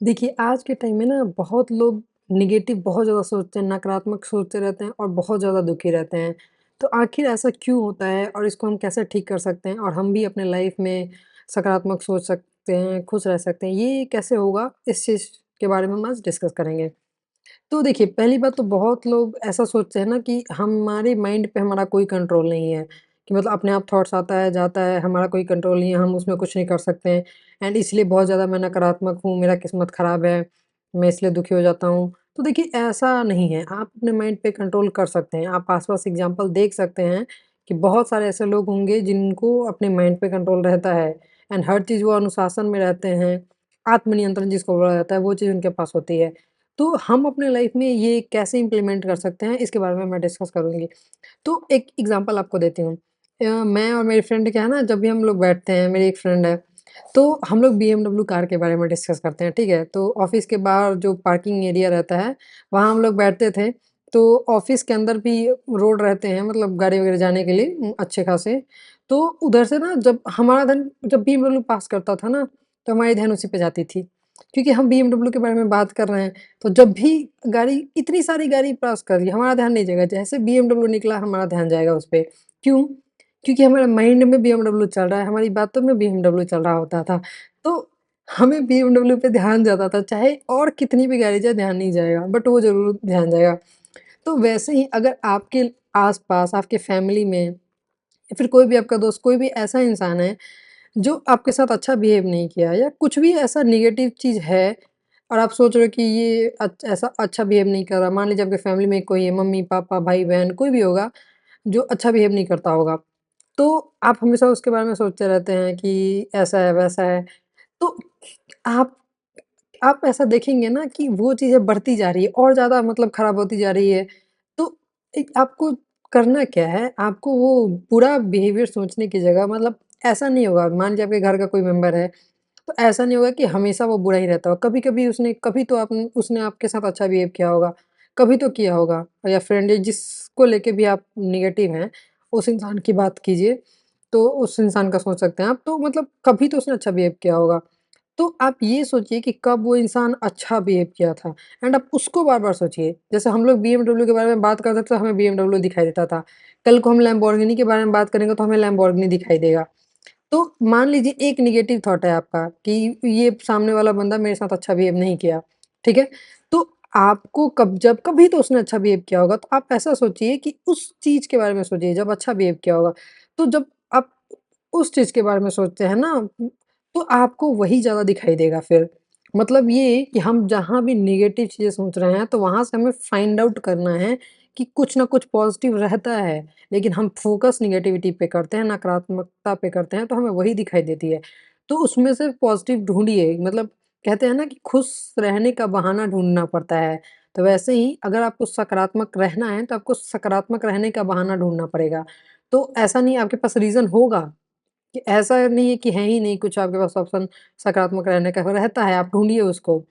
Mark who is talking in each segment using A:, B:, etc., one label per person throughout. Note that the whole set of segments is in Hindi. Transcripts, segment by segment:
A: देखिए, आज के टाइम में ना बहुत लोग नेगेटिव बहुत ज़्यादा सोचते हैं, नकारात्मक सोचते रहते हैं और बहुत ज़्यादा दुखी रहते हैं। तो आखिर ऐसा क्यों होता है और इसको हम कैसे ठीक कर सकते हैं और हम भी अपने लाइफ में सकारात्मक सोच सकते हैं, खुश रह सकते हैं, ये कैसे होगा? इस चीज़ के बारे में हम आज डिस्कस करेंगे। तो देखिए, पहली बात तो बहुत लोग ऐसा सोचते हैं ना कि हमारे माइंड पे हमारा कोई कंट्रोल नहीं है, कि मतलब अपने आप थॉट्स आता है, जाता है, हमारा कोई कंट्रोल नहीं है, हम उसमें कुछ नहीं कर सकते हैं एंड इसलिए बहुत ज़्यादा मैं नकारात्मक हूँ, मेरा किस्मत ख़राब है, मैं इसलिए दुखी हो जाता हूँ। तो देखिए, ऐसा नहीं है, आप अपने माइंड पे कंट्रोल कर सकते हैं। आप आस-पास एग्ज़ाम्पल देख सकते हैं कि बहुत सारे ऐसे लोग होंगे जिनको अपने माइंड पे कंट्रोल रहता है एंड हर चीज़ वो अनुशासन में रहते हैं, आत्मनियंत्रण जिसको बोला जाता है, वो चीज़ उनके पास होती है। तो हम अपने लाइफ में ये कैसे इम्प्लीमेंट कर सकते हैं, इसके बारे में मैं डिस्कस करूँगी। तो एक एग्ज़ाम्पल आपको देती हूँ। मैं और मेरी फ्रेंड क्या है ना, जब भी हम लोग बैठते हैं, मेरी एक फ्रेंड है, तो हम लोग बीएमडब्ल्यू कार के बारे में डिस्कस करते हैं, ठीक है? तो ऑफ़िस के बाहर जो पार्किंग एरिया रहता है, वहाँ हम लोग बैठते थे। तो ऑफ़िस के अंदर भी रोड रहते हैं, मतलब गाड़ी वगैरह जाने के लिए अच्छे खासे। तो उधर से ना जब बीएमडब्ल्यू पास करता था ना, तो हमारी ध्यान उसी पे जाती थी। क्योंकि हम बीएमडब्ल्यू के बारे में बात कर रहे हैं, तो जब भी गाड़ी इतनी सारी गाड़ी पास कर रही है, हमारा ध्यान नहीं जाएगा। जैसे बीएमडब्ल्यू निकला, हमारा ध्यान जाएगा उस पे। क्यों? क्योंकि हमारे माइंड में बीएमडब्ल्यू चल रहा है, हमारी बातों में बीएमडब्ल्यू चल रहा होता था। तो हमें बीएमडब्ल्यू पे ध्यान जाता था, चाहे और कितनी भी गाड़ी जाए ध्यान नहीं जाएगा, बट वो ज़रूर ध्यान जाएगा। तो वैसे ही अगर आपके आस-पास, आपके फैमिली में या फिर कोई भी आपका दोस्त, कोई भी ऐसा इंसान है जो आपके साथ अच्छा बिहेव नहीं किया या कुछ भी ऐसा नेगेटिव चीज़ है और आप सोच रहे हो कि ये ऐसा अच्छा बिहेव नहीं कर रहा। मान लीजिए आपके फैमिली में कोई है, मम्मी-पापा, भाई-बहन कोई भी होगा जो अच्छा बिहेव नहीं करता होगा। तो आप हमेशा उसके बारे में सोचते रहते हैं कि ऐसा है, वैसा है। तो आप आप ऐसा देखेंगे ना कि वो चीज़ें बढ़ती जा रही है और ज़्यादा मतलब खराब होती जा रही है। तो एक आपको करना क्या है, आपको वो बुरा बिहेवियर सोचने की जगह मतलब ऐसा नहीं होगा, मान लीजिए आपके घर का कोई मेंबर है, तो ऐसा नहीं होगा कि हमेशा वो बुरा ही रहता होगा। कभी-कभी उसने आपके साथ अच्छा बिहेव किया होगा, कभी तो किया होगा या फ्रेंड जिसको लेके भी आप नेगेटिव हैं, उस इंसान की बात कीजिए, तो उस इंसान का सोच सकते हैं आप। तो मतलब कभी तो उसने अच्छा बिहेव किया होगा। तो आप ये सोचिए कि कब वो इंसान अच्छा बिहेव किया था एंड आप उसको बार-बार सोचिए। जैसे हम लोग बीएमडब्ल्यू के बारे में बात करते थे तो हमें बीएमडब्ल्यू दिखाई देता था। कल को हम लैम्बोर्गिनी के बारे में बात करेंगे तो हमें लैम्बोर्गिनी दिखाई देगा। तो मान लीजिए एक नेगेटिव थॉट है आपका कि ये सामने वाला बंदा मेरे साथ अच्छा बिहेव नहीं किया, ठीक है? तो आपको कब जब कभी तो उसने अच्छा बिहेव किया होगा, तो आप ऐसा सोचिए कि उस चीज़ के बारे में सोचिए जब अच्छा बिहेव किया होगा। तो जब आप उस चीज़ के बारे में सोचते हैं ना, तो आपको वही ज़्यादा दिखाई देगा फिर। मतलब ये कि हम जहाँ भी नेगेटिव चीज़ें सोच रहे हैं, तो वहाँ से हमें फाइंड आउट करना है कि कुछ ना कुछ पॉज़िटिव रहता है। लेकिन हम फ़ोकस नेगेटिविटी पे करते हैं, नकारात्मकता पे करते हैं, तो हमें वही दिखाई देती है। तो उसमें से पॉज़िटिव ढूँढिए, मतलब कहते हैं ना कि खुश रहने का बहाना ढूँढना पड़ता है। तो वैसे ही अगर आपको सकारात्मक रहना है, तो आपको सकारात्मक रहने का बहाना ढूँढना पड़ेगा। तो ऐसा नहीं आपके पास रीज़न होगा, कि ऐसा नहीं है कि है ही नहीं कुछ आपके पास ऑप्शन सकारात्मक रहने का, रहता है, आप ढूँढिए उसको।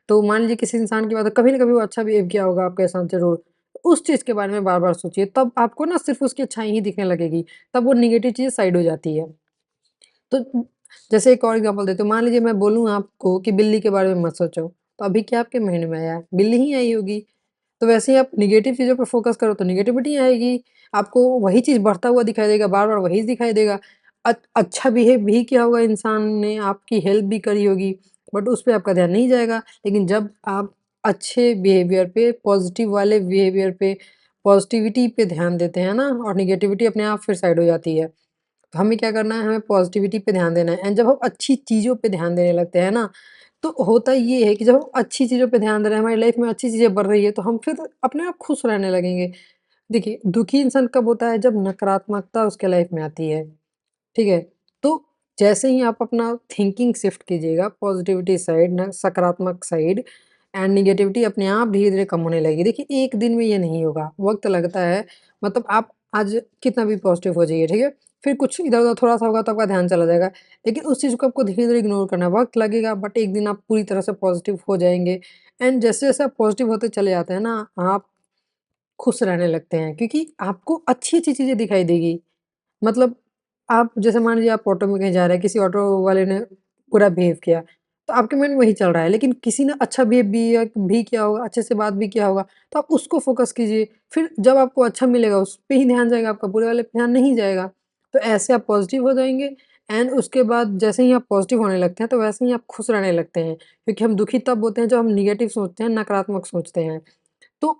A: तो मान लीजिए किसी इंसान की बात है, कभी न कभी वो अच्छा बिहेव किया होगा आपके साथ ज़रूर। उस चीज़ के बारे में बार-बार सोचिए, तब आपको ना सिर्फ़ उसकी अच्छाई ही दिखने लगेगी, तब वो नेगेटिव चीज़ साइड हो जाती है। तो जैसे एक और एग्ज़ाम्पल देती हूँ, मान लीजिए मैं बोलूँ आपको कि बिल्ली के बारे में मत सोचो, तो अभी क्या आपके माइंड में आया? बिल्ली ही आई होगी। तो वैसे ही आप नेगेटिव चीज़ों पे फ़ोकस करो तो नेगेटिविटी आएगी, आपको वही चीज़ बढ़ता हुआ दिखाई देगा, बार-बार वही दिखाई देगा। अच्छा बिहेव भी किया होगा इंसान ने, आपकी हेल्प भी करी होगी, बट उस पे आपका ध्यान नहीं जाएगा। लेकिन जब आप अच्छे बिहेवियर पे, पॉज़िटिव वाले बिहेवियर पे, पॉज़िटिविटी पे ध्यान देते हैं ना और नेगेटिविटी अपने आप फिर साइड हो जाती है। तो हमें क्या करना है, हमें पॉज़िटिविटी पे ध्यान देना है एंड जब हम अच्छी चीज़ों पे ध्यान देने लगते हैं ना, तो होता ये है कि जब हम अच्छी चीज़ों पे ध्यान दे रहे हैं, हमारी लाइफ़ में अच्छी चीज़ें बढ़ रही है, तो हम फिर अपने आप खुश रहने लगेंगे। देखिए, दुखी इंसान कब होता है? जब नकारात्मकता उसके लाइफ़ में आती है, ठीक है? तो जैसे ही आप अपना थिंकिंग शिफ्ट कीजिएगा पॉज़िटिविटी साइड, न सकारात्मक साइड एंड नेगेटिविटी अपने आप धीरे-धीरे कम होने लगेगी। देखिए, एक दिन में ये नहीं होगा, वक़्त लगता है। मतलब आप आज कितना भी पॉज़िटिव हो जाइए, ठीक है? फिर कुछ इधर-उधर थोड़ा-सा होगा तो आपका ध्यान चला जाएगा। लेकिन उस चीज़ को आपको धीरे-धीरे इग्नोर करना है, वक़्त लगेगा बट एक दिन आप पूरी तरह से पॉज़िटिव हो जाएँगे एंड जैसे-जैसे आप पॉज़िटिव होते चले जाते हैं ना, आप खुश रहने लगते हैं क्योंकि आपको अच्छी-अच्छी चीज़ें दिखाई देगी। मतलब आप जैसे मान लीजिए आप ऑटो में कहीं जा रहे हैं, किसी ऑटो वाले ने बुरा बिहेव किया, तो आपके माइंड में वही चल रहा है। लेकिन किसी ने अच्छा बिहेव भी किया होगा, अच्छे से बात भी किया होगा, तो आप उसको फ़ोकस कीजिए। फिर जब आपको अच्छा मिलेगा, उस पे ही ध्यान जाएगा, आपका बुरे वाले पे ध्यान नहीं जाएगा। तो ऐसे आप पॉज़िटिव हो जाएँगे एंड उसके बाद जैसे ही आप पॉज़िटिव होने लगते हैं, तो वैसे ही आप खुश रहने लगते हैं। क्योंकि हम दुखी तब होते हैं, जब हम नेगेटिव सोचते हैं, नकारात्मक सोचते हैं। तो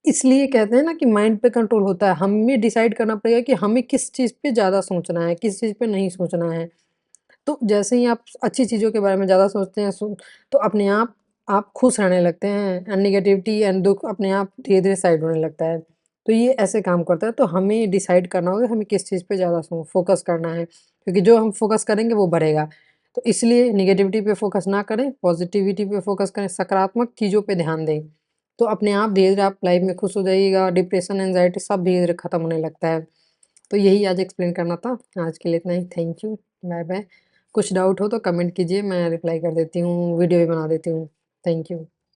A: इसलिए कहते हैं ना कि माइंड पे कंट्रोल होता है। हमें डिसाइड करना पड़ेगा कि हमें किस चीज़ पे ज़्यादा सोचना है, किस चीज़ पे नहीं सोचना है। तो जैसे ही आप अच्छी चीज़ों के बारे में ज़्यादा सोचते हैं तो अपने आप खुश रहने लगते हैं एंड नेगेटिविटी एंड दुःख अपने आप धीरे-धीरे साइड होने लगता है। तो ये ऐसे काम करता है, तो हमें डिसाइड करना होगा हमें किस चीज़ पे ज़्यादा फ़ोकस करना है, क्योंकि जो हम फ़ोकस करेंगे वो बढ़ेगा। तो इसलिए नेगेटिविटी पे फ़ोकस ना करें, पॉज़िटिविटी पे फ़ोकस करें, सकारात्मक चीज़ों पे ध्यान दें। तो अपने आप धीरे-धीरे आप लाइफ़ में खुश हो जाइएगा, डिप्रेशन, एंग्ज़ायटी सब धीरे-धीरे खत्म होने लगता है। तो यही आज एक्सप्लेन करना था। आज के लिए इतना ही। Thank you. बाय-बाय। कुछ डाउट हो तो कमेंट कीजिए, मैं रिप्लाई कर देती हूँ, वीडियो भी बना देती हूँ। Thank you.